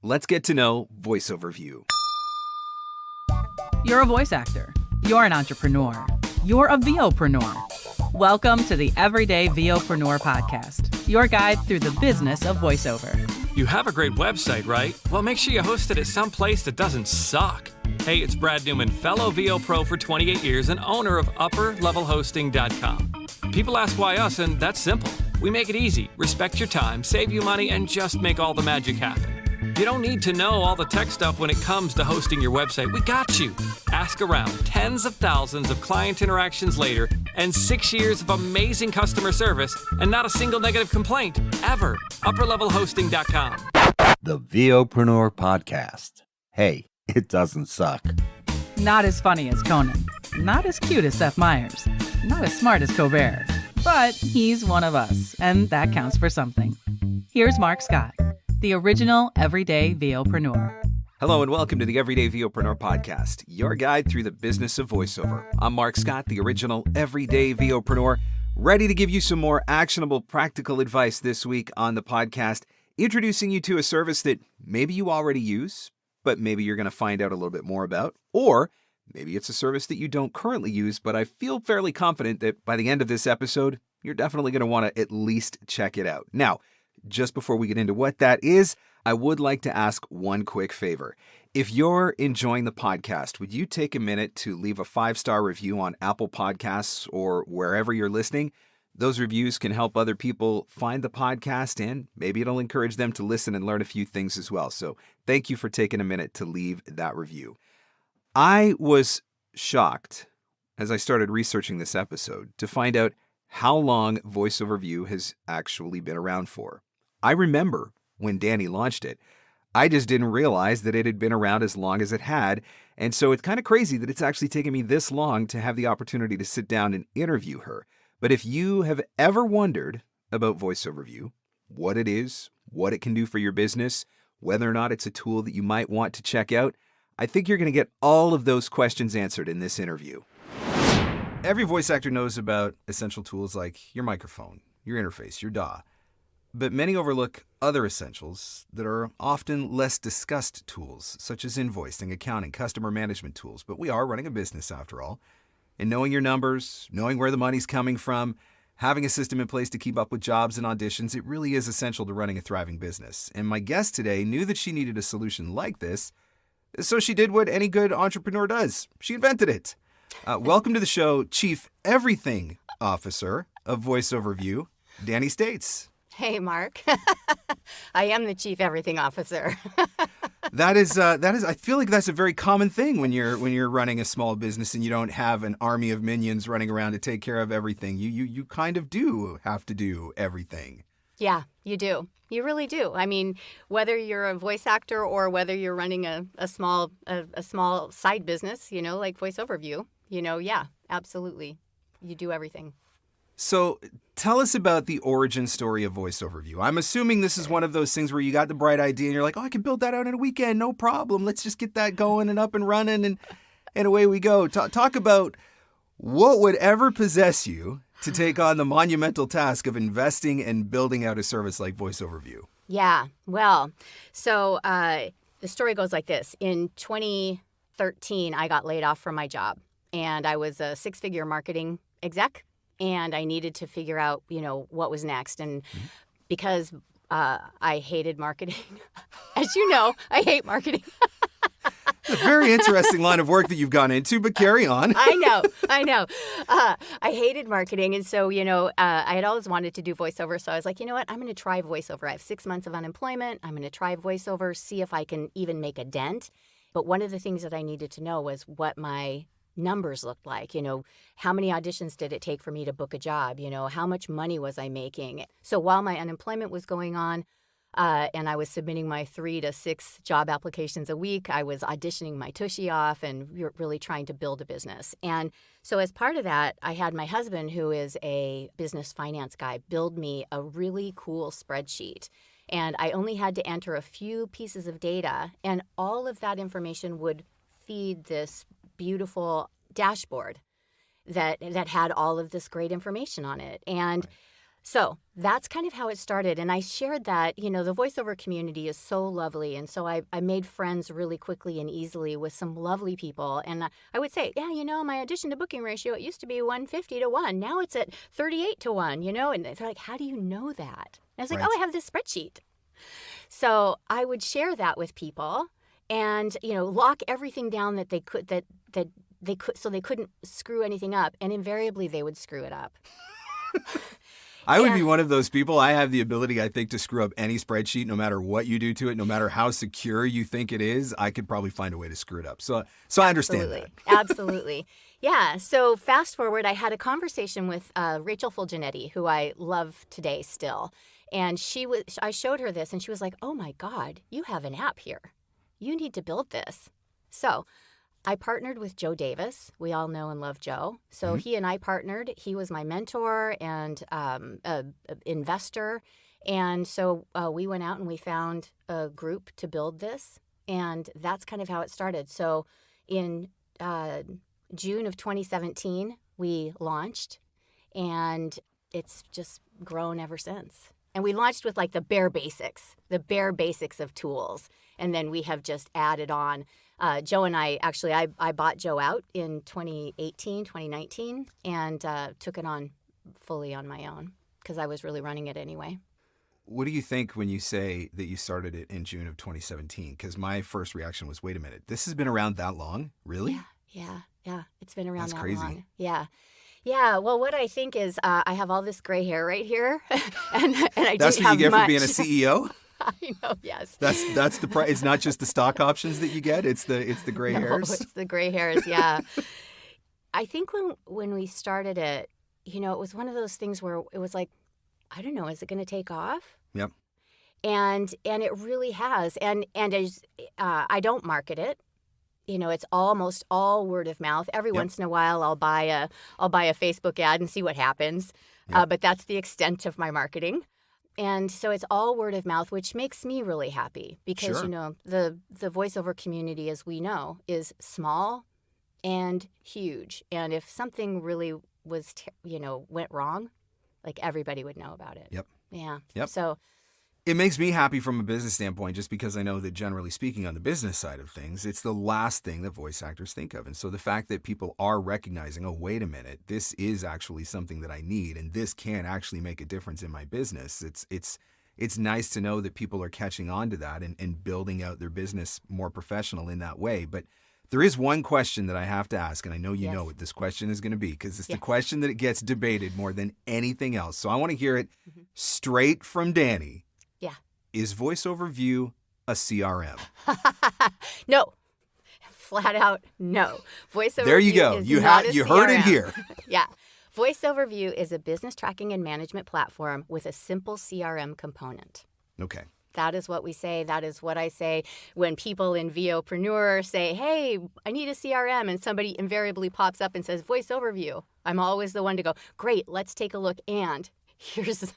let's get to know VoiceoverView. You're a voice actor. You're an entrepreneur. You're a VOPRENEUR. Welcome to the Everyday VOPRENEUR podcast, your guide through the business of voiceover. You have a great website, right? Well, make sure you host it at some place that doesn't suck. Hey, it's Brad Newman, fellow VO Pro for 28 years and owner of UpperLevelHosting.com. People ask why us, and that's simple. We make it easy, respect your time, save you money, and just make all the magic happen. You don't need to know all the tech stuff when it comes to hosting your website. We got you. Ask around. Tens of thousands of client interactions later, and 6 years of amazing customer service, and not a single negative complaint, ever. UpperLevelHosting.com. The VOPRENEUR podcast. Hey, it doesn't suck. Not as funny as Conan. Not as cute as Seth Meyers. Not as smart as Colbert. But he's one of us, and that counts for something. Here's Mark Scott, the original Everyday VOPRENEUR. Hello and welcome to the Everyday VOpreneur podcast, your guide through the business of voiceover. I'm Mark Scott, the original Everyday VOpreneur, ready to give you some more actionable, practical advice this week on the podcast, introducing you to a service that maybe you already use, but maybe you're going to find out a little bit more about, or maybe it's a service that you don't currently use, but I feel fairly confident that by the end of this episode, you're definitely going to want to at least check it out. Now, just before we get into what that is, I would like to ask one quick favor. If you're enjoying the podcast, would you take a minute to leave a 5-star review on Apple Podcasts or wherever you're listening? Those reviews can help other people find the podcast, and maybe it'll encourage them to listen and learn a few things as well. So thank you for taking a minute to leave that review. I was shocked as I started researching this episode to find out how long VoiceoverView has actually been around for. I remember when Dani launched it. I just didn't realize that it had been around as long as it had, and so it's kind of crazy that it's actually taken me this long to have the opportunity to sit down and interview her. But if you have ever wondered about VoiceoverView, what it is, what it can do for your business, whether or not it's a tool that you might want to check out, I think you're going to get all of those questions answered in this interview. Every voice actor knows about essential tools like your microphone, your interface, your DAW. But many overlook other essentials that are often less discussed tools, such as invoicing, accounting, customer management tools. But we are running a business after all. And knowing your numbers, knowing where the money's coming from, having a system in place to keep up with jobs and auditions, it really is essential to running a thriving business. And my guest today knew that she needed a solution like this, so she did what any good entrepreneur does. She invented it. Welcome to the show, Chief Everything Officer of VoiceoverView, Dani States. Hey, Mark. I am the Chief Everything Officer. That is. I feel like that's a very common thing when you're running a small business and you don't have an army of minions running around to take care of everything. You kind of do have to do everything. Yeah, you do. You really do. I mean, whether you're a voice actor or whether you're running a small side business, like VoiceoverView, yeah, absolutely. You do everything. So tell us about the origin story of VoiceoverView. I'm assuming this is one of those things where you got the bright idea and you're like, oh, I can build that out in a weekend, no problem. Let's just get that going and up and running and away we go. Talk about what would ever possess you to take on the monumental task of investing and building out a service like VoiceoverView. Yeah, well, so the story goes like this. In 2013, I got laid off from my job, and I was a 6-figure marketing exec. And I needed to figure out, what was next. And because I hated marketing, as you know, I hate marketing. It's a very interesting line of work that you've gone into, but carry on. I know. I hated marketing. And so, I had always wanted to do voiceover. So I was like, you know what? I'm going to try voiceover. I have 6 months of unemployment. I'm going to try voiceover, see if I can even make a dent. But one of the things that I needed to know was what my numbers looked like. How many auditions did it take for me to book a job? How much money was I making? So while my unemployment was going on, and I was submitting my 3 to 6 job applications a week, I was auditioning my tushy off and really trying to build a business. And so as part of that, I had my husband, who is a business finance guy, build me a really cool spreadsheet. And I only had to enter a few pieces of data, and all of that information would feed this beautiful dashboard that had all of this great information on it. And So that's kind of how it started. And I shared that, the voiceover community is so lovely. And so I made friends really quickly and easily with some lovely people. And I would say, my audition to booking ratio, it used to be 150 to 1. Now it's at 38 to 1, And they're like, how do you know that? And I was like, Right. I have this spreadsheet. So I would share that with people and, lock everything down that they could, so they couldn't screw anything up. And invariably they would screw it up. I would Yeah. be one of those people. I have the ability, I think, to screw up any spreadsheet, no matter what you do to it, no matter how secure you think it is. I could probably find a way to screw it up. So I understand that. Absolutely. Yeah. So fast forward, I had a conversation with Rachel Fulginetti, who I love today still. And I showed her this and she was like, oh my God, you have an app here. You need to build this. So I partnered with Joe Davis. We all know and love Joe. So he and I partnered. He was my mentor and an investor. And so we went out and we found a group to build this. And that's kind of how it started. So in June of 2017, we launched. And it's just grown ever since. And we launched with like the bare basics of tools. And then we have just added on. Joe and I, actually, I bought Joe out in 2019, and took it on fully on my own because I was really running it anyway. What do you think when you say that you started it in June of 2017? Because my first reaction was, wait a minute, this has been around that long? Really? Yeah. It's been around That's that crazy. long. Yeah. Well, what I think is I have all this gray hair right here, and I That's don't what you have get for much. being a CEO? I know, yes. That's the price. It's not just the stock options that you get. It's the gray hairs. It's the gray hairs, yeah. I think when we started it, it was one of those things where it was like, I don't know, is it going to take off? Yep. And it really has. And as I don't market it. It's almost all word of mouth. Every once in a while, I'll buy a Facebook ad and see what happens. Yep. But that's the extent of my marketing. And so it's all word of mouth, which makes me really happy because, Sure. the voiceover community, as we know, is small and huge. And if something really was, went wrong, like everybody would know about it. Yep. Yeah. Yep. So It makes me happy from a business standpoint just because I know that generally speaking on the business side of things, it's the last thing that voice actors think of. And so the fact that people are recognizing, oh, wait a minute, this is actually something that I need and this can actually make a difference in my business. It's nice to know that people are catching on to that and building out their business more professional in that way. But there is one question that I have to ask, and I know you know what this question is going to be because it's the question that it gets debated more than anything else. So I want to hear it straight from Dani. Yeah. Is VoiceoverView a CRM? No. Flat out, no. VoiceoverView There you go. is You not a heard it CRM. here. Yeah. VoiceoverView is a business tracking and management platform with a simple CRM component. Okay. That is what we say. That is what I say when people in VOPRENEUR say, hey, I need a CRM, and somebody invariably pops up and says VoiceoverView. I'm always the one to go, great, let's take a look, and here's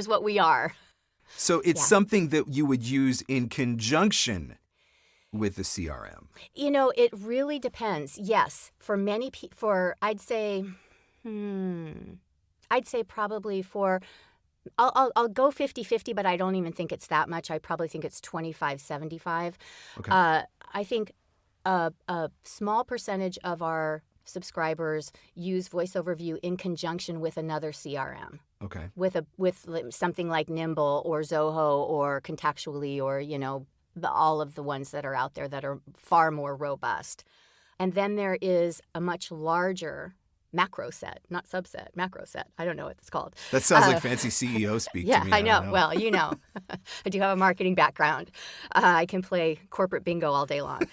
what we are. So it's something that you would use in conjunction with the CRM. It really depends. Yes, for many people, I'd say probably for, I'll go 50-50, but I don't even think it's that much. I probably think it's 25-75. Okay. I think a small percentage of our subscribers use VoiceoverView in conjunction with another CRM. Okay. With something like Nimble or Zoho or Contactually or, all of the ones that are out there that are far more robust. And then there is a much larger macro set, not subset, macro set. I don't know what it's called. That sounds like fancy CEO speak Yeah, to me. I know. don't Well, I do have a marketing background. I can play corporate bingo all day long.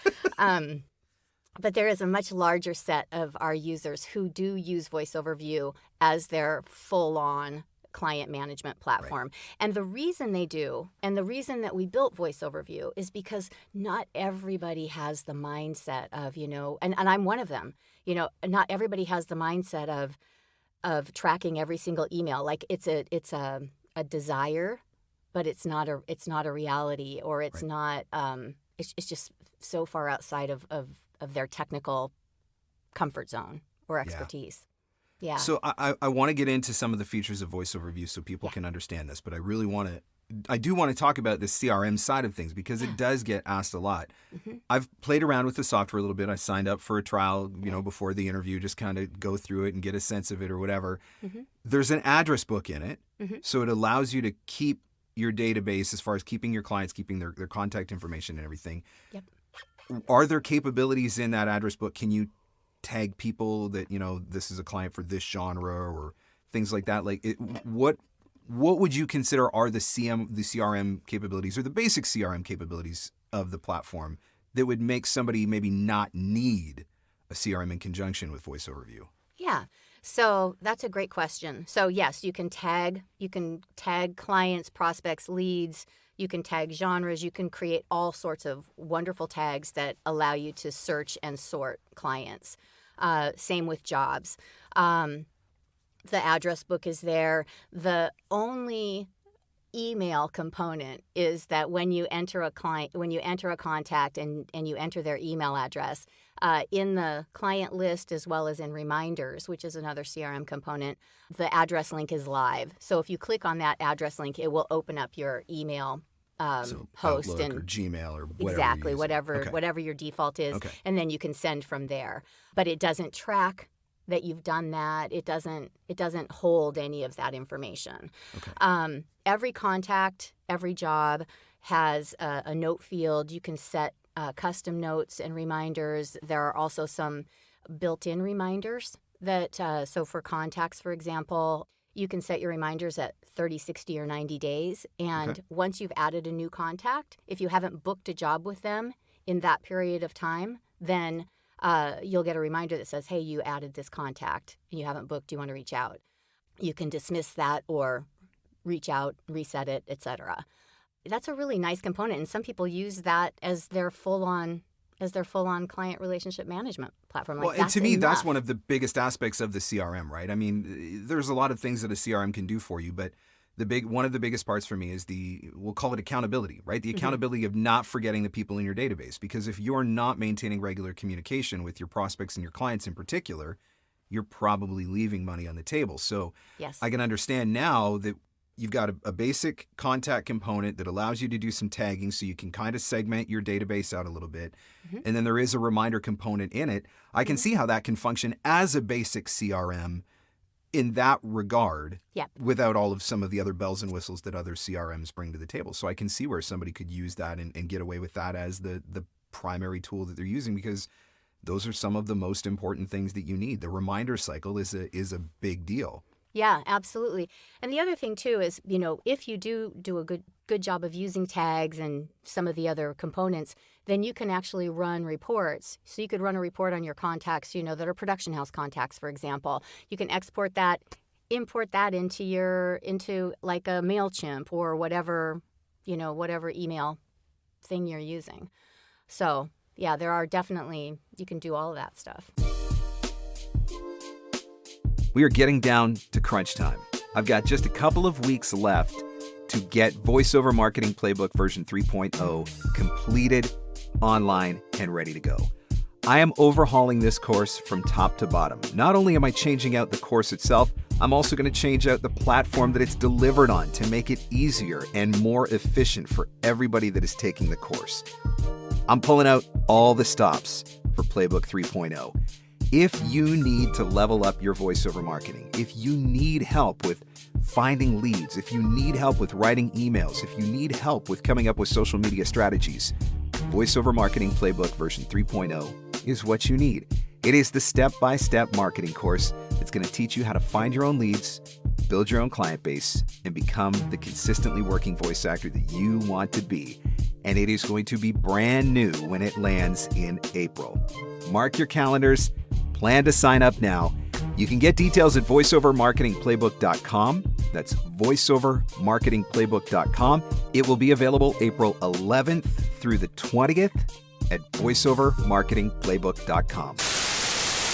But there is a much larger set of our users who do use VoiceoverView as their full-on client management platform. Right. And the reason they do, and the reason that we built VoiceoverView is because not everybody has the mindset of, and I'm one of them, not everybody has the mindset of tracking every single email. Like it's a desire, but it's not a reality, or it's not, it's just so far outside of their technical comfort zone or expertise. Yeah. So I want to get into some of the features of VoiceoverView so people can understand this, but I do want to talk about the CRM side of things because it does get asked a lot. I've played around with the software a little bit. I signed up for a trial, before the interview, just kind of go through it and get a sense of it or whatever. There's an address book in it, so it allows you to keep your database as far as keeping your clients, keeping their contact information and everything. Yep. Are there capabilities in that address book? Can you tag people that, this is a client for this genre or things like that? Like what would you consider are the CRM capabilities or the basic CRM capabilities of the platform that would make somebody maybe not need a CRM in conjunction with VoiceoverView? Yeah. So that's a great question. So yes, you can tag clients, prospects, leads, you can tag genres, you can create all sorts of wonderful tags that allow you to search and sort clients. Same with jobs. The address book is there. The only email component is that when you enter a contact and you enter their email address, in the client list as well as in reminders, which is another CRM component, the address link is live. So if you click on that address link, it will open up your email So host Outlook and or Gmail or whatever. exactly you're using. whatever your default is, Okay. and then you can send from there. But it doesn't track that you've done that. It doesn't hold any of that information. Okay. Every contact, every job has a note field. You can set custom notes and reminders. There are also some built-in reminders that, so for contacts, for example, you can set your reminders at 30, 60, or 90 days. And Okay. once you've added a new contact, if you haven't booked a job with them in that period of time, then you'll get a reminder that says, hey, you added this contact and you haven't booked. Do you want to reach out? You can dismiss that or reach out, reset it, etc. That's a really nice component, and some people use that as their full-on client relationship management platform. Well, and to me, that's one of the biggest aspects of the CRM, right? I mean, there's a lot of things that a CRM can do for you, but one of the biggest parts for me is we'll call it accountability, right? The accountability of not forgetting the people in your database. Because if you're not maintaining regular communication with your prospects and your clients in particular, you're probably leaving money on the table. So Yes. I can understand now that you've got a basic contact component that allows you to do some tagging so you can kind of segment your database out a little bit. And then there is a reminder component in it. I can see how that can function as a basic CRM in that regard, Yep. without all of some of the other bells and whistles that other CRMs bring to the table. So I can see where somebody could use that and get away with that as the primary tool that they're using, because those are some of the most important things that you need. The reminder cycle is a big deal. Yeah, absolutely. And the other thing too is, if you do a good job of using tags and some of the other components, then you can actually run reports. So you could run a report on your contacts, that are production house contacts, for example. You can export that, import that into like a MailChimp or whatever email thing you're using. So yeah, there are definitely, you can do all of that stuff. We are getting down to crunch time. I've got just a couple of weeks left to get VoiceOver Marketing Playbook version 3.0 completed, online, and ready to go. I am overhauling this course from top to bottom. Not only am I changing out the course itself, I'm also going to change out the platform that it's delivered on to make it easier and more efficient for everybody that is taking the course. I'm pulling out all the stops for Playbook 3.0. If you need to level up your voiceover marketing, if you need help with finding leads, if you need help with writing emails, if you need help with coming up with social media strategies, VoiceOver Marketing Playbook version 3.0 is what you need. It is the step-by-step marketing course that's going to teach you how to find your own leads, build your own client base, and become the consistently working voice actor that you want to be. And it is going to be brand new when it lands in April. Mark your calendars. Plan to sign up now. You can get details at voiceovermarketingplaybook.com. That's voiceovermarketingplaybook.com. It will be available April 11th through the 20th at voiceovermarketingplaybook.com.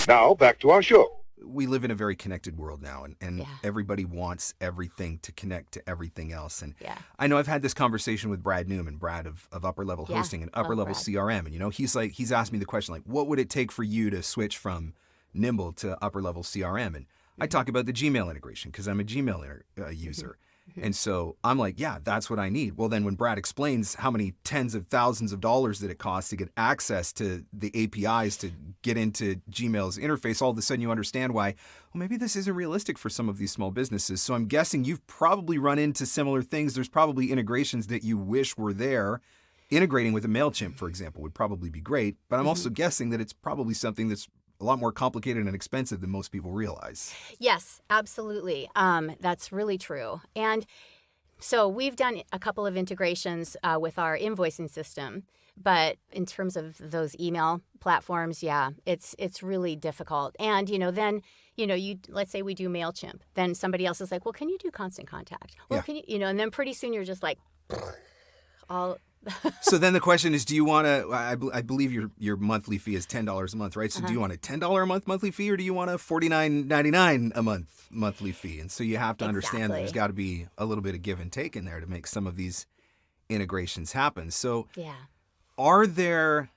Now, back to our show. We live in a very connected world now, and Yeah. everybody wants everything to connect to everything else. And Yeah. I know I've had this conversation with Brad Newman, Brad of Upper Level Yeah, Hosting and love Upper Level Brad. CRM. And, he's asked me the question, like, what would it take for you to switch from Nimble to Upper Level CRM? And I talk about the Gmail integration because I'm a Gmail user. And so I'm like, yeah, that's what I need. Well, then when Brad explains how many tens of thousands of dollars that it costs to get access to the APIs to get into Gmail's interface, all of a sudden you understand why, well, maybe this isn't realistic for some of these small businesses. So I'm guessing you've probably run into similar things. There's probably integrations that you wish were there. Integrating with a MailChimp, for example, would probably be great. But I'm also guessing that it's probably something that's a lot more complicated and expensive than most people realize. Yes, absolutely. That's really true. And so we've done a couple of integrations with our invoicing system, but in terms of those email platforms, yeah, it's really difficult. And then let's say we do MailChimp, then somebody else is like, well, can you do Constant Contact? Well, can you, and then pretty soon you're just like, all. So then the question is, do you want to, I believe your monthly fee is $10 a month, right? So do you want a $10 a month monthly fee or do you want a $49.99 a month monthly fee? And so you have to understand that there's got to be a little bit of give and take in there to make some of these integrations happen. So are there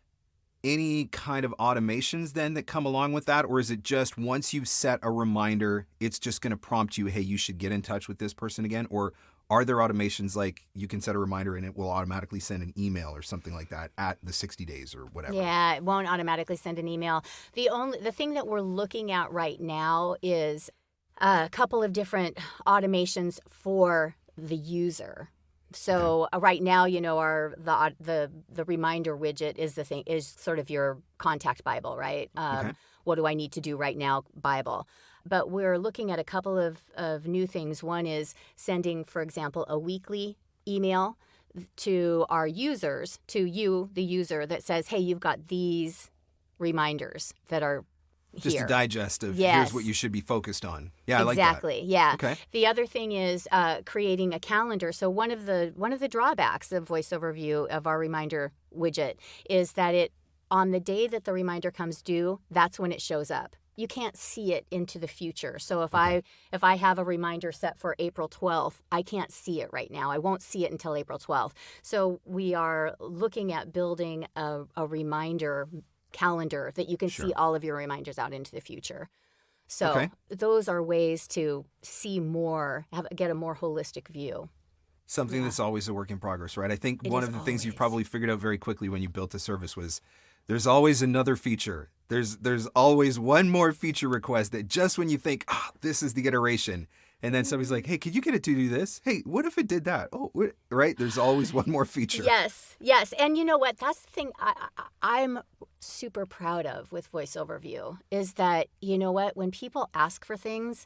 any kind of automations then that come along with that? Or is it just once you've set a reminder, it's just going to prompt you, hey, you should get in touch with this person again? Or are there automations like you can set a reminder and it will automatically send an email or something like that at the 60 days or whatever? Yeah, it won't automatically send an email. The thing that we're looking at right now is a couple of different automations for the user. So right now, the reminder widget is sort of your contact Bible, right? What do I need to do right now Bible? But we're looking at a couple of new things. One is sending, for example, a weekly email to our users, to you, the user, that says, hey, you've got these reminders that are just here. a digest of here's what you should be focused on. Yeah, exactly. I like that. Exactly. Yeah. Okay. The other thing is creating a calendar. So one of the drawbacks of VoiceoverView of our reminder widget is that on the day that the reminder comes due, that's when it shows up. You can't see it into the future. So if I have a reminder set for April 12th, I can't see it right now. I won't see it until April 12th. So we are looking at building a reminder calendar that you can see all of your reminders out into the future. So those are ways to see more, get a more holistic view. Something that's always a work in progress, right? I think one of the things you've probably figured out very quickly when you built the service was there's always another feature. There's always one more feature request that just when you think, this is the iteration, and then somebody's like, hey, could you get it to do this? Hey, what if it did that? Oh, right? There's always one more feature. Yes. And you know what? That's the thing I'm super proud of with VoiceoverView is that, you know what? When people ask for things,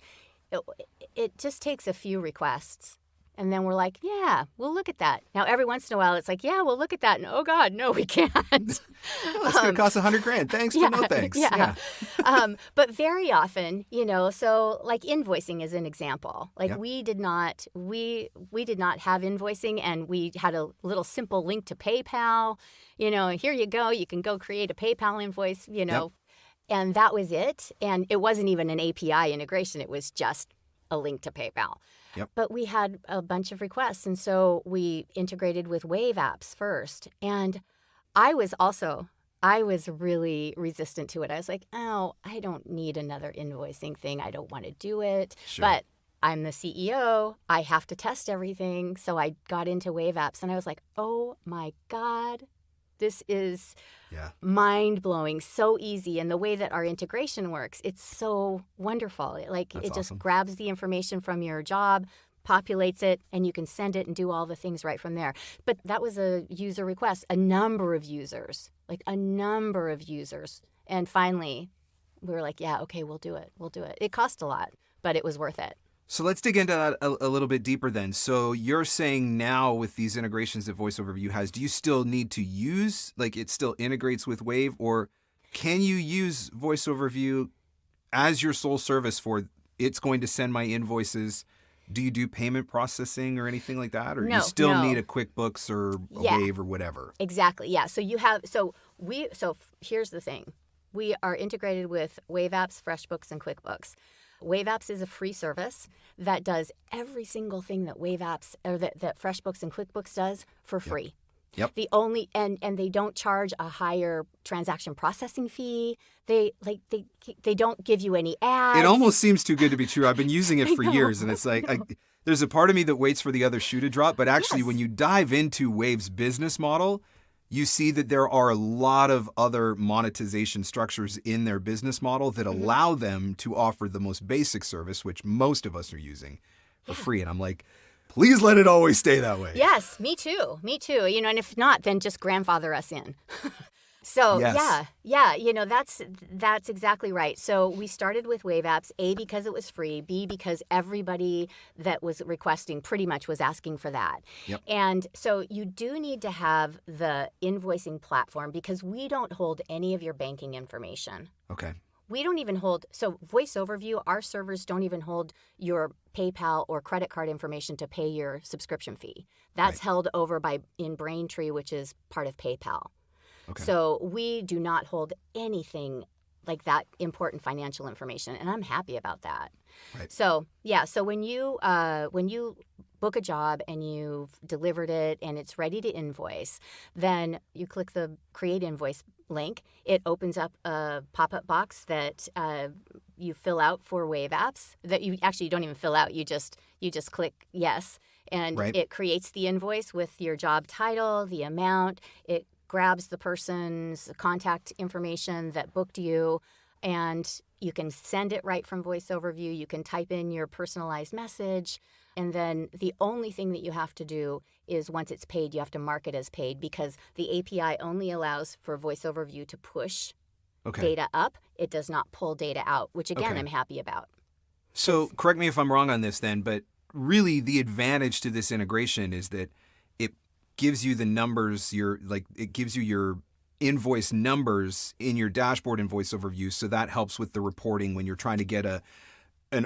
it just takes a few requests. And then we're like, yeah, we'll look at that. Now, every once in a while, it's like, yeah, we'll look at that. And oh, God, no, we can't. It's going to cost $100,000. Thanks, but no thanks. Yeah. But very often, so like invoicing is an example. Like we did not have invoicing, and we had a little simple link to PayPal. Here you go. You can go create a PayPal invoice, and that was it. And it wasn't even an API integration. It was just a link to PayPal. But we had a bunch of requests, and so we integrated with Wave apps first. And I was really resistant to it. I was like, oh, I don't need another invoicing thing. I don't want to do it. Sure. But I'm the CEO. I have to test everything. So I got into Wave apps, and I was like, oh, my God. This is mind-blowing, so easy. And the way that our integration works, it's so wonderful. It just grabs the information from your job, populates it, and you can send it and do all the things right from there. But that was a user request, a number of users. And finally, we were like, yeah, okay, we'll do it. It cost a lot, but it was worth it. So let's dig into that a little bit deeper then. So you're saying now with these integrations that VoiceoverView has, do you still need to use, it still integrates with Wave, or can you use VoiceoverView as your sole service for it's going to send my invoices? Do you do payment processing or anything like that? Or you still need a QuickBooks or a Wave or whatever? Exactly, yeah. So here's the thing. We are integrated with Wave apps, FreshBooks, and QuickBooks. Wave apps is a free service that does every single thing that Wave apps or that FreshBooks and QuickBooks does for free. Yep. And they don't charge a higher transaction processing fee. They don't give you any ads. It almost seems too good to be true. I've been using it for know, years, and it's like there's a part of me that waits for the other shoe to drop. But actually, Yes. when you dive into Wave's business model, you see that there are a lot of other monetization structures in their business model that allow them to offer the most basic service, which most of us are using for free. And I'm like, please let it always stay that way. Yes, me too. Me too. And if not, then just grandfather us in. So Yes. yeah, that's exactly right. So we started with Wave Apps, A, because it was free, B, because everybody that was requesting pretty much was asking for that. Yep. And so you do need to have the invoicing platform because we don't hold any of your banking information. Okay. We don't even hold, so VoiceoverView, our servers don't even hold your PayPal or credit card information to pay your subscription fee. That's held over in Braintree, which is part of PayPal. Okay. So we do not hold anything like that important financial information, and I'm happy about that. Right. So yeah, so when you book a job and you've delivered it and it's ready to invoice, then you click the Create Invoice link. It opens up a pop-up box that you fill out for Wave Apps. That you don't even fill out. You just click yes, and it creates the invoice with your job title, the amount. It grabs the person's contact information that booked you, and you can send it right from VoiceoverView. You can type in your personalized message, and then the only thing that you have to do is once it's paid, you have to mark it as paid because the API only allows for VoiceoverView to push data up. It does not pull data out, which again, I'm happy about. So correct me if I'm wrong on this then, but really the advantage to this integration is that it gives you the numbers, it gives you your invoice numbers in your dashboard in VoiceoverView, so that helps with the reporting when you're trying to get an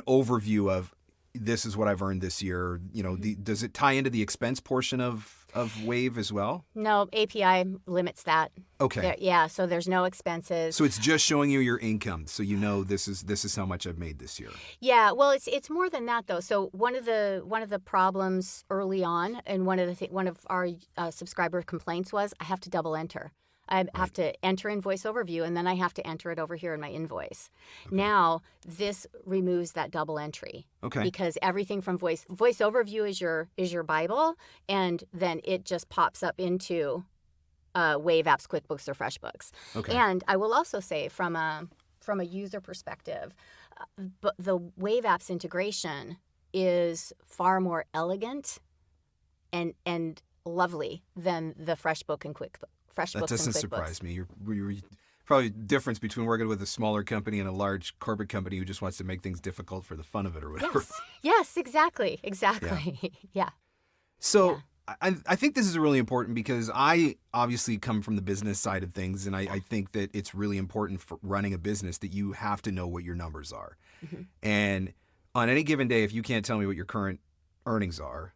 overview of this is what I've earned this year. Does it tie into the expense portion of Wave as well? No, API limits that. Okay. So there's no expenses. So it's just showing you your income, so this is how much I've made this year. Yeah, well, it's more than that though. So one of the problems early on, and one of our subscriber complaints was I have to double enter. I have to enter in VoiceoverView, and then I have to enter it over here in my invoice. Okay. Now, this removes that double entry. Okay. Because everything from VoiceoverView is your Bible, and then it just pops up into Wave Apps, QuickBooks, or FreshBooks. Okay. And I will also say from a user perspective, but the Wave Apps integration is far more elegant and lovely than the FreshBook and QuickBooks. That doesn't surprise me. You're probably difference between working with a smaller company and a large corporate company who just wants to make things difficult for the fun of it or whatever. Yes, exactly. Yeah. So I think this is really important because I obviously come from the business side of things, and I think that it's really important for running a business that you have to know what your numbers are. Mm-hmm. And on any given day, if you can't tell me what your current earnings are,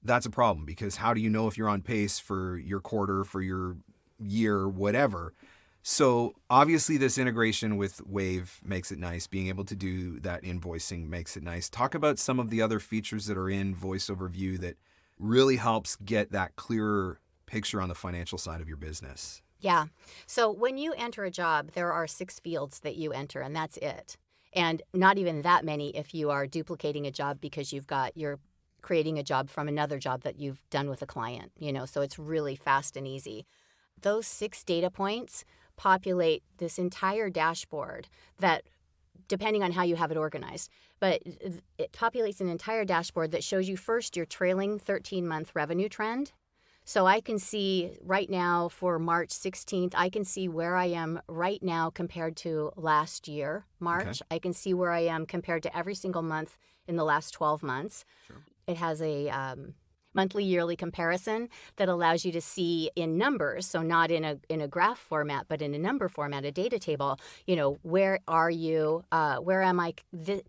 that's a problem, because how do you know if you're on pace for your quarter, for your year, whatever? So obviously this integration with Wave makes it nice. Being able to do that invoicing makes it nice. Talk about some of the other features that are in VoiceoverView that really helps get that clearer picture on the financial side of your business. Yeah. So when you enter a job, there are 6 fields that you enter, and that's it. And not even that many if you are duplicating a job because you're creating a job from another job that you've done with a client, so it's really fast and easy. Those 6 data points populate this entire dashboard that, depending on how you have it organized, but it populates an entire dashboard that shows you first your trailing 13-month revenue trend. So I can see right now for March 16th, I can see where I am right now compared to last year, March. Okay. I can see where I am compared to every single month in the last 12 months. Sure. It has a monthly, yearly comparison that allows you to see in numbers, so not in a graph format, but in a number format, a data table. Where are you? Where am I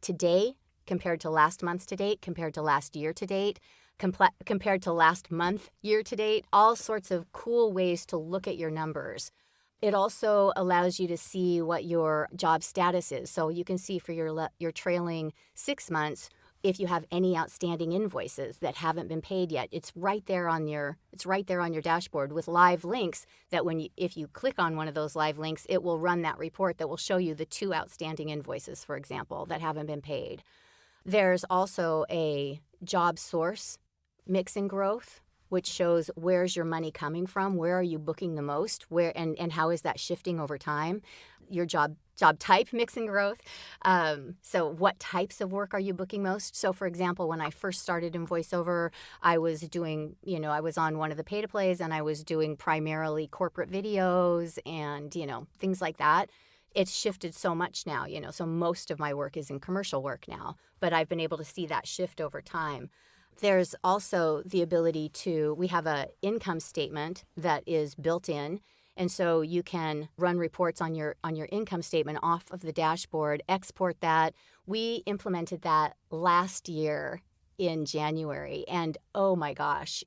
today compared to last month to date, compared to last year to date, compared to last month year to date? All sorts of cool ways to look at your numbers. It also allows you to see what your job status is. So you can see for your trailing 6 months if you have any outstanding invoices that haven't been paid yet, it's right there on your dashboard with live links that if you click on one of those live links, it will run that report that will show you the 2 outstanding invoices, for example, that haven't been paid. There's also a job source mix and growth, which shows where's your money coming from, where are you booking the most, where and how is that shifting over time. Your job type mix and growth. So what types of work are you booking most? So for example, when I first started in VoiceOver, I was on one of the pay-to-plays and I was doing primarily corporate videos and, things like that. It's shifted so much now, so most of my work is in commercial work now, but I've been able to see that shift over time. There's also the ability we have an income statement that is built in. And so you can run reports on your income statement off of the dashboard, export that. We implemented that last year in January. And oh my gosh,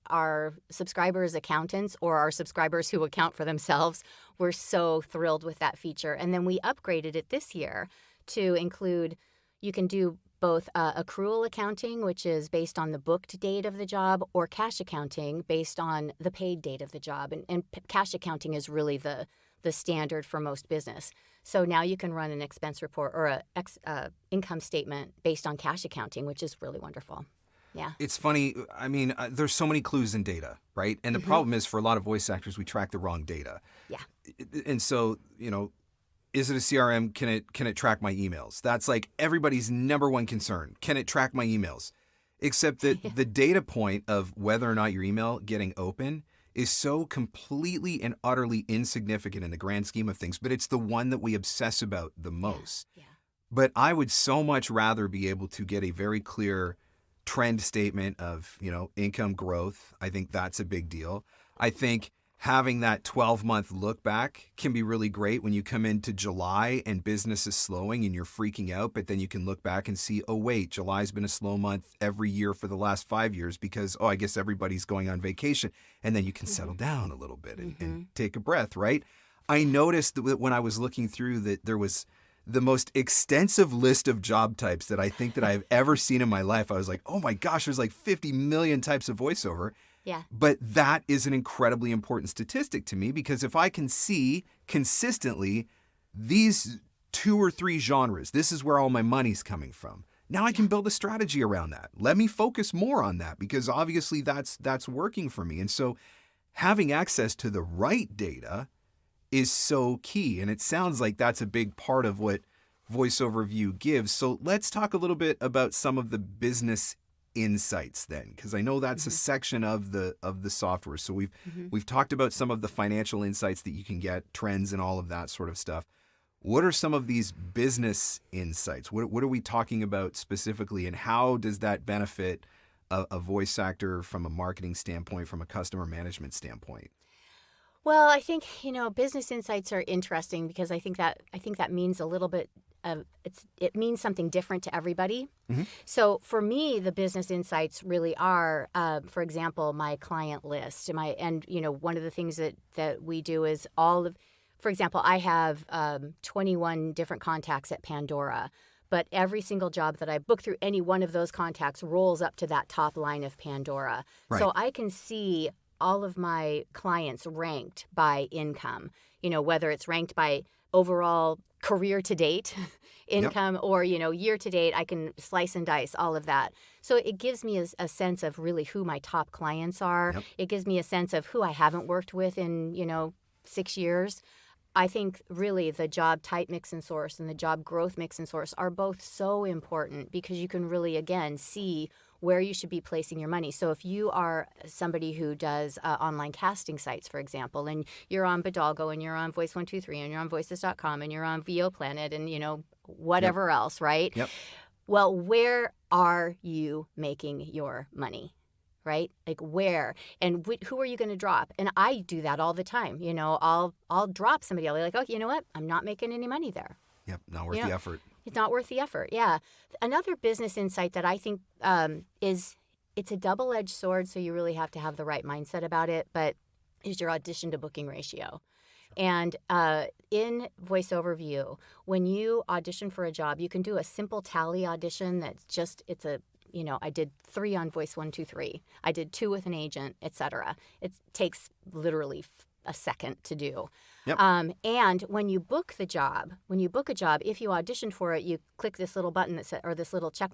our subscribers' accountants or our subscribers who account for themselves were so thrilled with that feature. And then we upgraded it this year to include, you can do both accrual accounting, which is based on the booked date of the job, or cash accounting based on the paid date of the job. And cash accounting is really the standard for most business. So now you can run an expense report or a income statement based on cash accounting, which is really wonderful. Yeah. It's funny. I mean, there's so many clues in data, right? And the problem is for a lot of voice actors, we track the wrong data. Yeah. And so, is it a CRM? Can it track my emails? That's like everybody's number one concern. Can it track my emails? Except that the data point of whether or not your email getting open is so completely and utterly insignificant in the grand scheme of things, but it's the one that we obsess about the most. Yeah. But I would so much rather be able to get a very clear trend statement of, income growth. I think that's a big deal. I think having that 12-month look back can be really great when you come into July and business is slowing and you're freaking out, but then you can look back and see, oh, wait, July's been a slow month every year for the last 5 years because, I guess everybody's going on vacation. And then you can settle down a little bit and take a breath, right? I noticed that when I was looking through that there was the most extensive list of job types that I think that I've ever seen in my life. I was like, oh my gosh, there's like 50 million types of voiceover. Yeah. But that is an incredibly important statistic to me because if I can see consistently these 2 or 3 genres, this is where all my money's coming from. Now I can build a strategy around that. Let me focus more on that because obviously that's working for me. And so having access to the right data is so key. And it sounds like that's a big part of what VoiceoverView gives. So let's talk a little bit about some of the business insights then, because I know that's a section of the software. So we've talked about some of the financial insights that you can get, trends and all of that sort of stuff. What are some of these business insights? What are we talking about specifically, and how does that benefit a voice actor from a marketing standpoint, from a customer management standpoint? Well, I think, business insights are interesting because I think that means a little bit it means something different to everybody. So for me, the business insights really are, for example, my client list. One of the things that we do is for example, I have 21 different contacts at Pandora, but every single job that I book through any one of those contacts rolls up to that top line of Pandora. Right. So I can see all of my clients ranked by income, whether it's ranked by overall career to date income or, year to date, I can slice and dice all of that. So it gives me a sense of really who my top clients are. Yep. It gives me a sense of who I haven't worked with in, 6 years. I think really the job type mix and source and the job growth mix and source are both so important because you can really, again, see where you should be placing your money. So if you are somebody who does online casting sites, for example, and you're on Bidalgo and you're on Voice123 and you're on Voices.com and you're on VOPlanet and, whatever else, right? Yep. Well, where are you making your money? Right? Like where and who are you going to drop? And I do that all the time. I'll drop somebody. I'll be like, oh, you know what? I'm not making any money there. Yep. Not worth the effort. It's not worth the effort. Yeah. Another business insight that I think it's a double-edged sword. So you really have to have the right mindset about it. But is your audition to booking ratio. And in VoiceoverView, when you audition for a job, you can do a simple tally audition that's just, it's a, I did 3 on Voice 123. I did 2 with an agent, etc. It takes literally a second to do. Yep. And when you book a job, if you audition for it, you click this little button that says, or this little check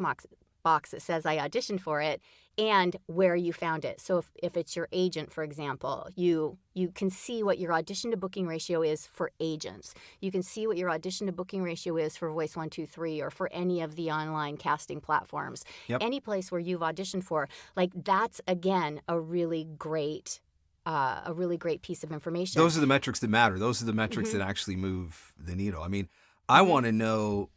box that says I auditioned for it, and where you found it. So if it's your agent, for example, you can see what your audition to booking ratio is for agents. You can see what your audition to booking ratio is for Voice 123 or for any of the online casting platforms. Yep. Any place where you've auditioned for, like, that's again a really great piece of information. Those are the metrics that matter. Those are the metrics that actually move the needle. I mean, I want to know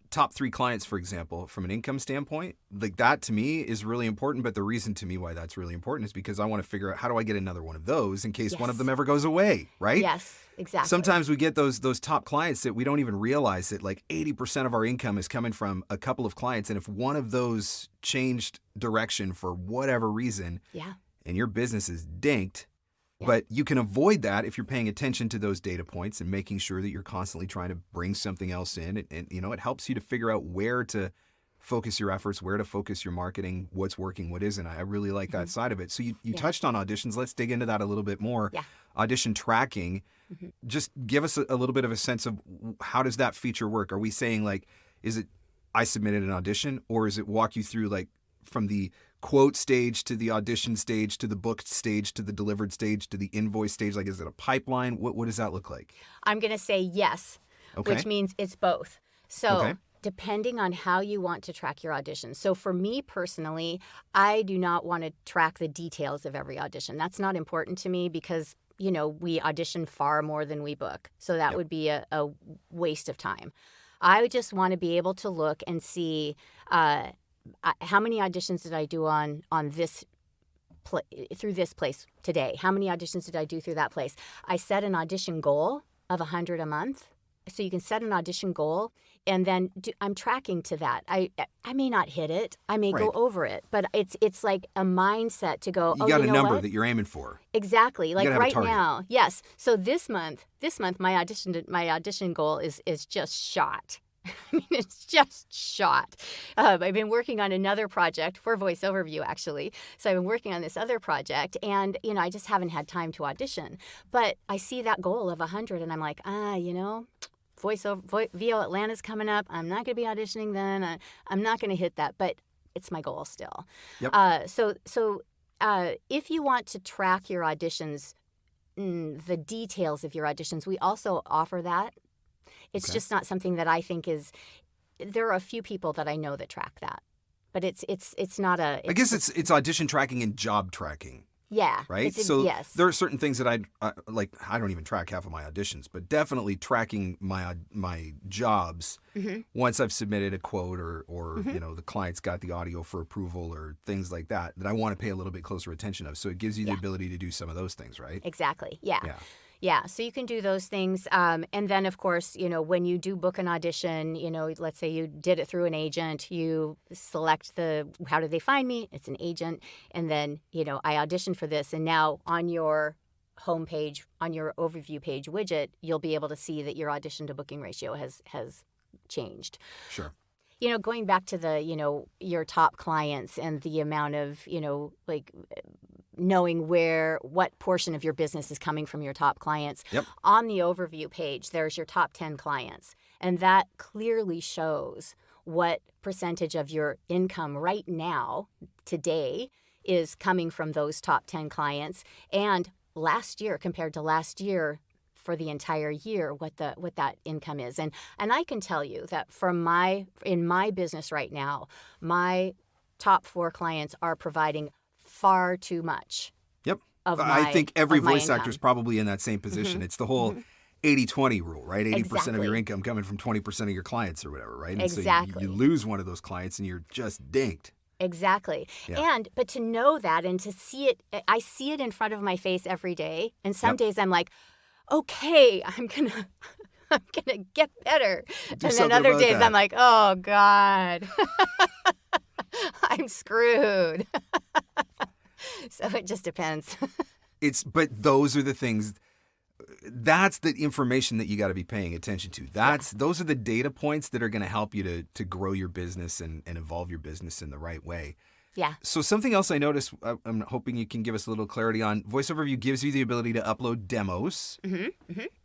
top 3 clients, for example, from an income standpoint. Like, that to me is really important. But the reason to me why that's really important is because I want to figure out, how do I get another one of those in case one of them ever goes away, right? Yes, exactly. Sometimes we get those top clients that we don't even realize that like 80% of our income is coming from a couple of clients. And if one of those changed direction for whatever reason, and your business is dinked, but you can avoid that if you're paying attention to those data points and making sure that you're constantly trying to bring something else in. And it helps you to figure out where to focus your efforts, where to focus your marketing, what's working, what isn't. I really like that side of it. So you touched on auditions. Let's dig into that a little bit more. Yeah. Audition tracking. Just give us a little bit of a sense of how does that feature work? Are we saying, like, is it I submitted an audition, or is it walk you through, like, from the quote stage to the audition stage to the booked stage to the delivered stage to the invoice stage? Like, is it a pipeline? What does that look like? I'm going to say yes, which means it's both. So depending on how you want to track your auditions. So for me personally, I do not want to track the details of every audition. That's not important to me because, we audition far more than we book. So that would be a waste of time. I would just want to be able to look and see how many auditions did I do on this through this place today? How many auditions did I do through that place? I set an audition goal of 100 a month. So you can set an audition goal, and then I'm tracking to that. I may not hit it. I may go over it, but it's like a mindset to go, you got a number what? that you're aiming for. Exactly. Like right target. now. Yes. So this month my audition goal is just shot. I mean, it's just shot. I've been working on another project for VoiceoverView, actually. So I've been working on this other project, and, I just haven't had time to audition. But I see that goal of 100, and I'm like, VO Atlanta's coming up. I'm not going to be auditioning then. I'm not going to hit that, but it's my goal still. Yep. So if you want to track your auditions, the details of your auditions, we also offer that. It's just not something that I think is. There are a few people that I know that track that, but it's not a. I guess it's audition tracking and job tracking. Yeah. Right. So there are certain things that I like. I don't even track half of my auditions, but definitely tracking my jobs once I've submitted a quote or the client's got the audio for approval or things like that I want to pay a little bit closer attention of. So it gives you the ability to do some of those things, right? Exactly. Yeah. Yeah, so you can do those things. And then, of course, when you do book an audition, let's say you did it through an agent, you select how do they find me? It's an agent. And then, I auditioned for this. And now on your homepage, on your overview page widget, you'll be able to see that your audition to booking ratio has changed. Sure. Going back to your top clients and the amount of, knowing what portion of your business is coming from your top clients. Yep. On the overview page, there's your top 10 clients. And that clearly shows what percentage of your income right now, today, is coming from those top 10 clients. And last year, compared to last year, for the entire year, what that income is. And I can tell you that in my business right now, my top 4 clients are providing far too much. Yep. Of I think every voice income. actor is probably in that same position. It's the whole 80-20 rule, right? 80% of your income coming from 20% of your clients or whatever, right? And Exactly. So you lose one of those clients and you're just dinked. Exactly. Yeah. But to know that and to see it, I see it in front of my face every day. And some days I'm like, okay, I'm gonna get better. And then other days I'm like, oh God, I'm screwed. So it just depends. But those are the things. that's the information that you got to be paying attention to. Those are the data points that are going to help you to grow your business and evolve your business in the right way. Yeah. So something else I noticed, I'm hoping you can give us a little clarity on. VoiceoverView gives you the ability to upload demos.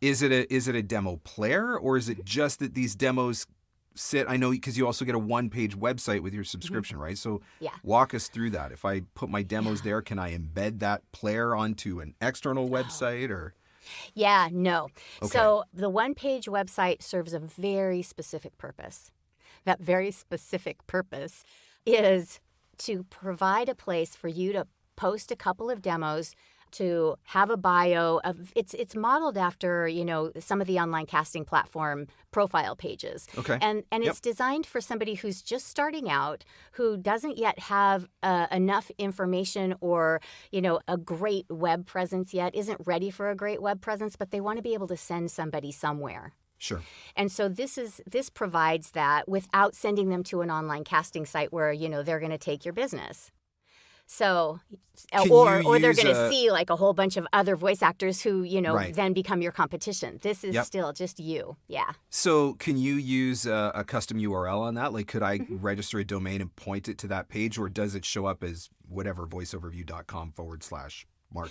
Is it a demo player, or is it just that these demos sit? I know because you also get a one-page website with your subscription, right? So walk us through that. If I put my demos there, can I embed that player onto an external website or? Yeah, no. Okay. So the one-page website serves a very specific purpose. That very specific purpose is to provide a place for you to post a couple of demos, to have a bio of it's modeled after, some of the online casting platform profile pages. Okay. And it's designed for somebody who's just starting out, who doesn't yet have enough information or, a great web presence yet, isn't ready for a great web presence, but they want to be able to send somebody somewhere. Sure. And so this provides that without sending them to an online casting site where, they're going to take your business. So, or they're going to see like a whole bunch of other voice actors who, then become your competition. This is still just you. Yeah. So can you use a custom URL on that? Like, could I register a domain and point it to that page, or does it show up as whatever voiceoverview.com/Mark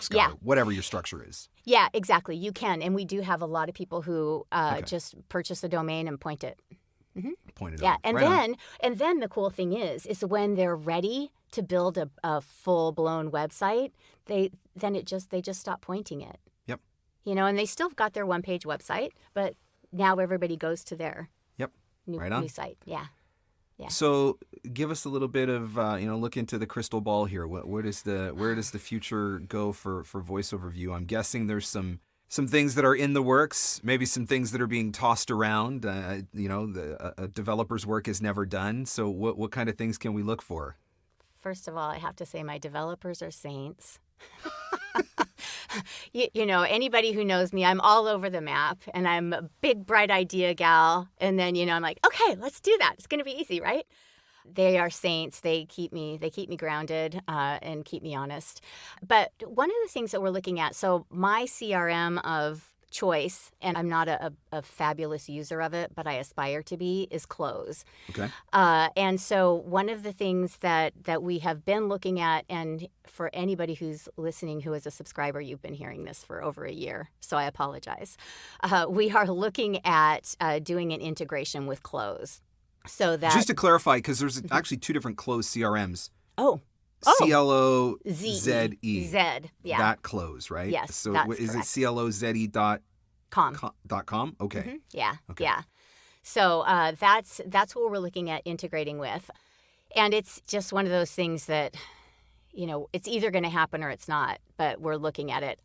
Scott, or whatever your structure is? Yeah, exactly. You can. And we do have a lot of people who just purchase a domain and point it. Point it Yeah. out. And then the cool thing is when they're ready to build a full-blown website, they just stop pointing it. Yep. And they still got their one-page website, but now everybody goes to their new site. Yeah. Yeah. So give us a little bit of, look into the crystal ball here. Where does the future go for VoiceoverView? I'm guessing there's some things that are in the works, maybe some things that are being tossed around. The developer's work is never done. So what kind of things can we look for? First of all, I have to say my developers are saints. Anybody who knows me, I'm all over the map, and I'm a big, bright idea gal. And then, I'm like, okay, let's do that. It's going to be easy, right? They are saints. They keep me grounded and keep me honest. But one of the things that we're looking at, so my CRM of choice, and I'm not a fabulous user of it, but I aspire to be, is Close. Okay. And so one of the things that we have been looking at, and for anybody who's listening who is a subscriber, you've been hearing this for over a year, so I apologize. We are looking at doing an integration with Close. So that, just to clarify, because there's actually two different Close CRMs. Oh. CLOZE. Z, yeah. That Close, right? Yes, So that's is correct. it CLOZE.com? .com? Okay. Yeah. Okay. Yeah. So that's what we're looking at integrating with. And it's just one of those things that, it's either going to happen or it's not, but we're looking at it.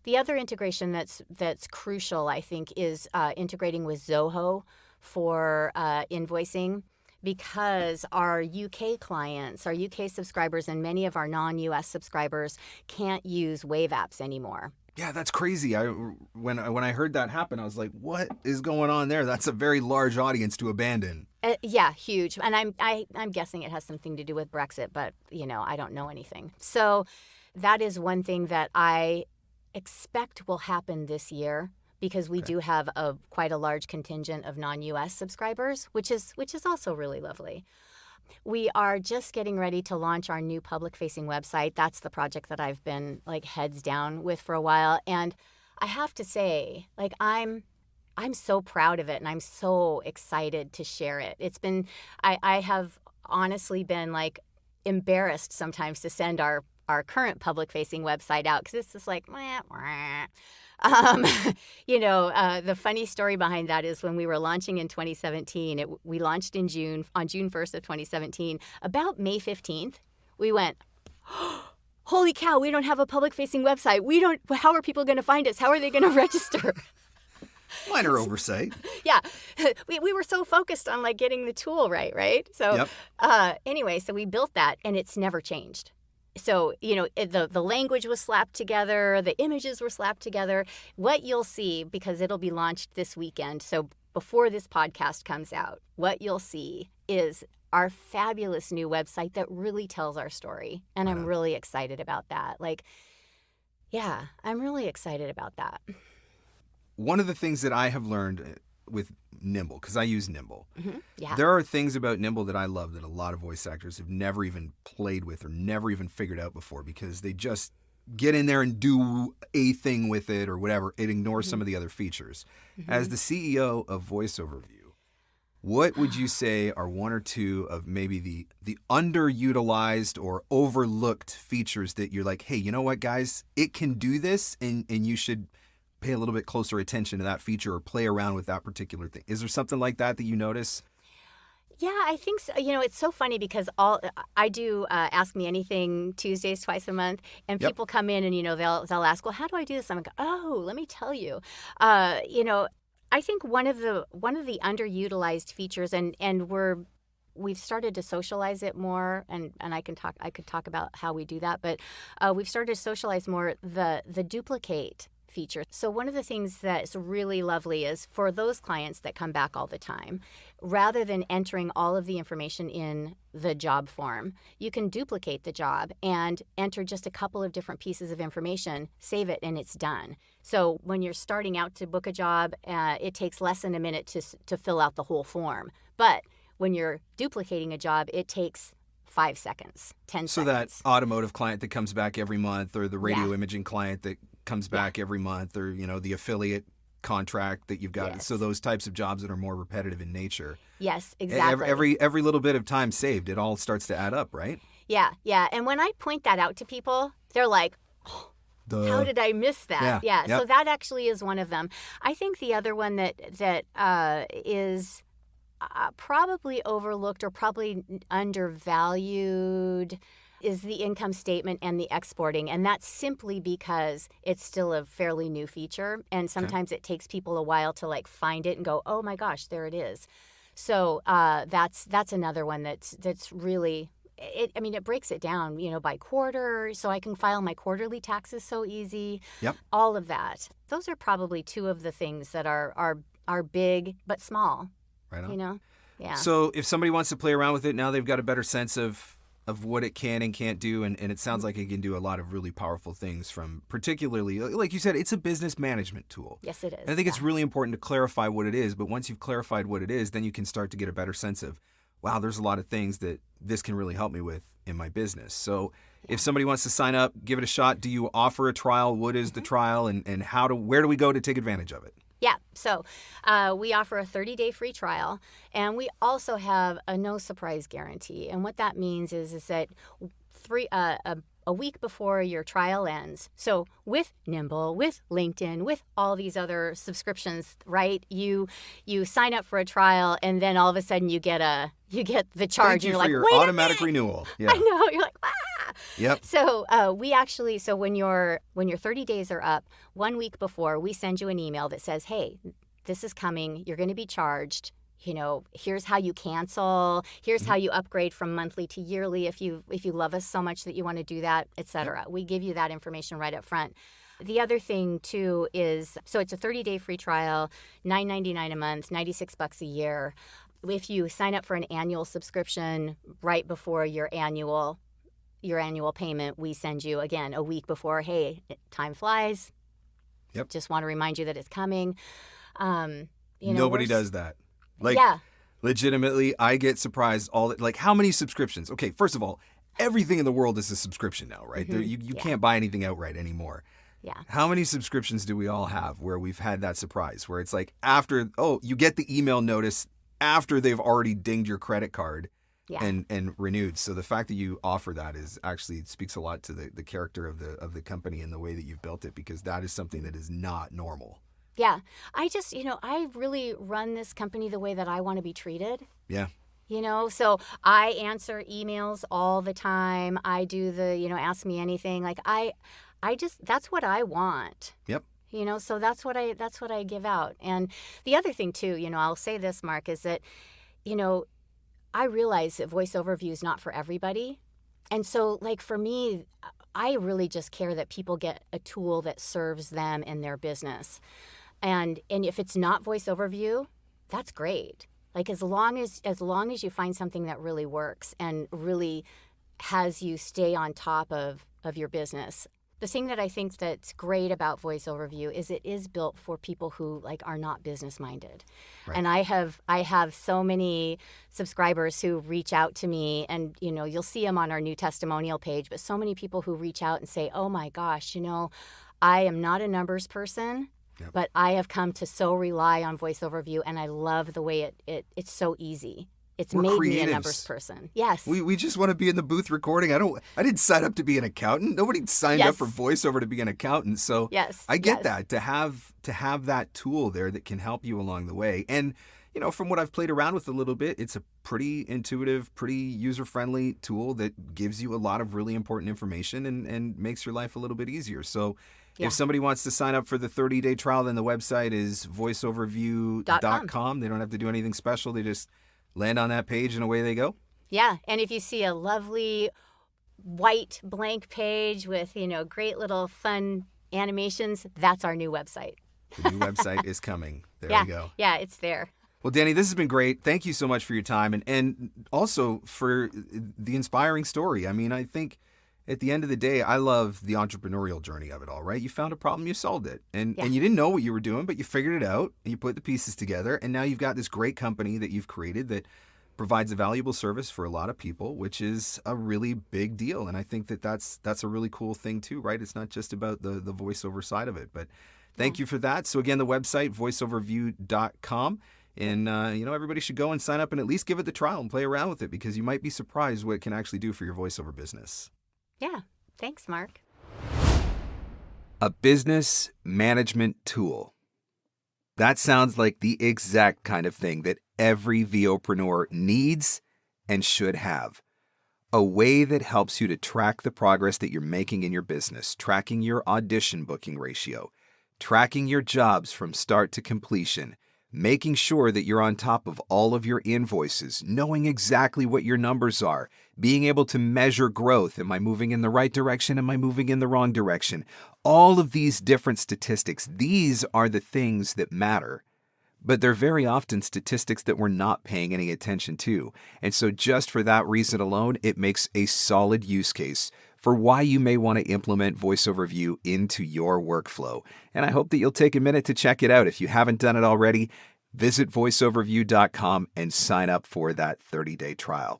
The other integration that's crucial, I think, is integrating with Zoho for invoicing, because our UK clients, our UK subscribers, and many of our non-US subscribers can't use Wave apps anymore. Yeah, that's crazy. When I heard that happen, I was like, what is going on there? That's a very large audience to abandon. Yeah, huge. And I'm guessing it has something to do with Brexit, but, I don't know anything. So that is one thing that I expect will happen this year, because we do have quite a large contingent of non-US subscribers, which is also really lovely. We are just getting ready to launch our new public-facing website. That's the project that I've been heads down with for a while, and I have to say, I'm so proud of it, and I'm so excited to share it. It's been I have honestly been embarrassed sometimes to send our current public-facing website out, because it's just wah, wah. The funny story behind that is when we were launching in 2017, we launched on June 1st of 2017. About May 15th, we went, holy cow, we don't have a public-facing website. How are people going to find us? How are they going to register? Minor oversight. Yeah. We were so focused on getting the tool right? So anyway, so we built that, and it's never changed. So, the language was slapped together, the images were slapped together. What you'll see, because it'll be launched this weekend, so before this podcast comes out, what you'll see is our fabulous new website that really tells our story. And I'm really excited about that. I'm really excited about that. one of the things that I have learned with Nimble, because I use Nimble, Yeah. there are things about Nimble that I love that a lot of voice actors have never even played with or never even figured out before, because they just get in there and do a thing with it or whatever. It ignores some of the other features. As the CEO of VoiceoverView, what would you say are one or two of maybe the underutilized or overlooked features that you're like, hey, you know what, guys, it can do this, and you should pay a little bit closer attention to that feature or play around with that particular thing? Is there something like that you notice? Yeah, I think so. It's so funny because I do Ask Me Anything Tuesdays twice a month, and people come in and they'll ask, well, how do I do this? I'm like, oh, let me tell you. I think one of the underutilized features, and we've started to socialize it more, and I could talk about how we do that, but we've started to socialize more the duplicate feature. So one of the things that's really lovely is for those clients that come back all the time, rather than entering all of the information in the job form, you can duplicate the job and enter just a couple of different pieces of information, save it, and it's done. So when you're starting out to book a job, it takes less than a minute to fill out the whole form. But when you're duplicating a job, it takes 5 seconds, 10 seconds. So that automotive client that comes back every month, or the radio imaging client that comes back every month, or the affiliate contract that you've got. Yes. So those types of jobs that are more repetitive in nature. Yes, exactly. Every little bit of time saved, it all starts to add up, right? Yeah. And when I point that out to people, they're like, oh, how did I miss that? Yeah. Yep. So that actually is one of them. I think the other one that is probably overlooked or probably undervalued is the income statement and the exporting. And that's simply because it's still a fairly new feature. And sometimes it takes people a while to find it and go, oh my gosh, there it is. So that's another one that's really, it breaks it down, by quarter. So I can file my quarterly taxes so easy. Yep. All of that. Those are probably two of the things that are big but small. Right on. Yeah. So if somebody wants to play around with it, now they've got a better sense of what it can and can't do, and it sounds like it can do a lot of really powerful things, from particularly, like you said, it's a business management tool. Yes, it is. And I think it's really important to clarify what it is, but once you've clarified what it is, then you can start to get a better sense of, wow, there's a lot of things that this can really help me with in my business. So if somebody wants to sign up, give it a shot, do you offer a trial? What is the trial, and where do we go to take advantage of it? Yeah, so we offer a 30-day free trial, and we also have a no surprise guarantee. And what that means is that a week before your trial ends, so with Nimble, with LinkedIn, with all these other subscriptions, right? You sign up for a trial, and then all of a sudden you get the charge. Thank you and you're for like, your wait automatic a minute. renewal. Yeah. I know. You're like, ah. Yep. So when your 30 days are up, 1 week before, we send you an email that says, hey, this is coming. You're going to be charged. Here's how you cancel. Here's how you upgrade from monthly to yearly if you love us so much that you want to do that, etc. We give you that information right up front. The other thing too is, so it's a 30-day free trial, $9.99 a month, $96 a year. If you sign up for an annual subscription right before your annual payment, we send you, again, a week before, hey, time flies. Yep. Just want to remind you that it's coming. Nobody does that. Legitimately, I get surprised how many subscriptions? Okay, first of all, everything in the world is a subscription now, right? Mm-hmm. You can't buy anything outright anymore. Yeah. How many subscriptions do we all have where we've had that surprise, where it's like you get the email notice after they've already dinged your credit card and renewed. So the fact that you offer that speaks a lot to the character of the company and the way that you've built it, because that is something that is not normal. Yeah. I just, I really run this company the way that I want to be treated. Yeah. So I answer emails all the time. I do the, ask me anything. That's what I want. Yep. So that's what I give out. And the other thing too, I'll say this, Mark, is that, I realize that VoiceoverView is not for everybody. And so for me, I really just care that people get a tool that serves them in their business. And if it's not VoiceoverView, that's great. As long as you find something that really works and really has you stay on top of your business, The thing that I think that's great about VoiceoverView is it is built for people who like are not business minded. Right. And I have so many subscribers who reach out to me, and you'll see them on our new testimonial page, but so many people who reach out and say, "Oh my gosh, I am not a numbers person, but I have come to so rely on VoiceoverView, and I love the way it's so easy. It's We're made creatives. me a numbers person." Yes. We just want to be in the booth recording. I didn't sign up to be an accountant. Nobody signed up for VoiceOver to be an accountant. So Yes. I get that, to have that tool there that can help you along the way. And from what I've played around with a little bit, it's a pretty intuitive, pretty user-friendly tool that gives you a lot of really important information and makes your life a little bit easier. So if somebody wants to sign up for the 30-day trial, then the website is voiceoverview.com. They don't have to do anything special. They just land on that page and away they go. Yeah, and if you see a lovely white blank page with, great little fun animations, that's our new website. The new website is coming. There yeah, we go. Yeah, it's there. Well, Dani, this has been great. Thank you so much for your time and also for the inspiring story. I mean, I think at the end of the day, I love the entrepreneurial journey of it all, right? You found a problem, you solved it. And you didn't know what you were doing, but you figured it out and you put the pieces together. And now you've got this great company that you've created that provides a valuable service for a lot of people, which is a really big deal. And I think that that's a really cool thing too, right? It's not just about the voiceover side of it, but thank you for that. So again, the website, voiceoverview.com. And, everybody should go and sign up and at least give it the trial and play around with it, because you might be surprised what it can actually do for your voiceover business. Yeah. Thanks, Mark. A business management tool. That sounds like the exact kind of thing that every VOpreneur needs and should have. A way that helps you to track the progress that you're making in your business, tracking your audition booking ratio, tracking your jobs from start to completion, making sure that you're on top of all of your invoices, knowing exactly what your numbers are, being able to measure growth. Am I moving in the right direction? Am I moving in the wrong direction? All of these different statistics, these are the things that matter. But they're very often statistics that we're not paying any attention to. And so just for that reason alone, it makes a solid use case for why you may want to implement VoiceoverView into your workflow. And I hope that you'll take a minute to check it out. If you haven't done it already, visit voiceoverview.com and sign up for that 30-day trial.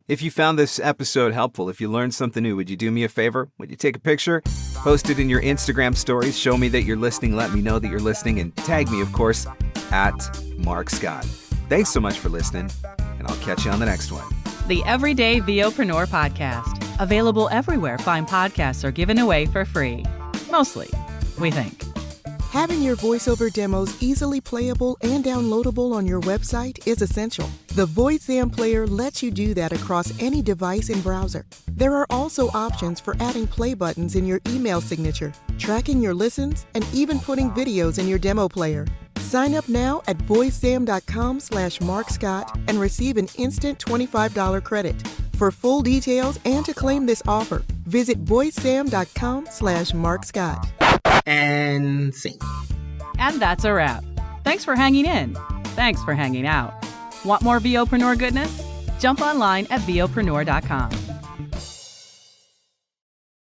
If you found this episode helpful, if you learned something new, would you do me a favor? Would you take a picture, post it in your Instagram stories, show me that you're listening, let me know that you're listening, and tag me, of course, at Mark Scott. Thanks so much for listening, and I'll catch you on the next one. The Everyday VOpreneur Podcast. Available everywhere fine podcasts are given away for free. Mostly, we think. Having your voiceover demos easily playable and downloadable on your website is essential. The VoiceZam player lets you do that across any device and browser. There are also options for adding play buttons in your email signature, tracking your listens, and even putting videos in your demo player. Sign up now at voicezam.com/MarkScott and receive an instant $25 credit. For full details and to claim this offer, visit voicezam.com/MarkScott. And sync. And that's a wrap. Thanks for hanging in. Thanks for hanging out. Want more VOpreneur goodness? Jump online at VOpreneur.com.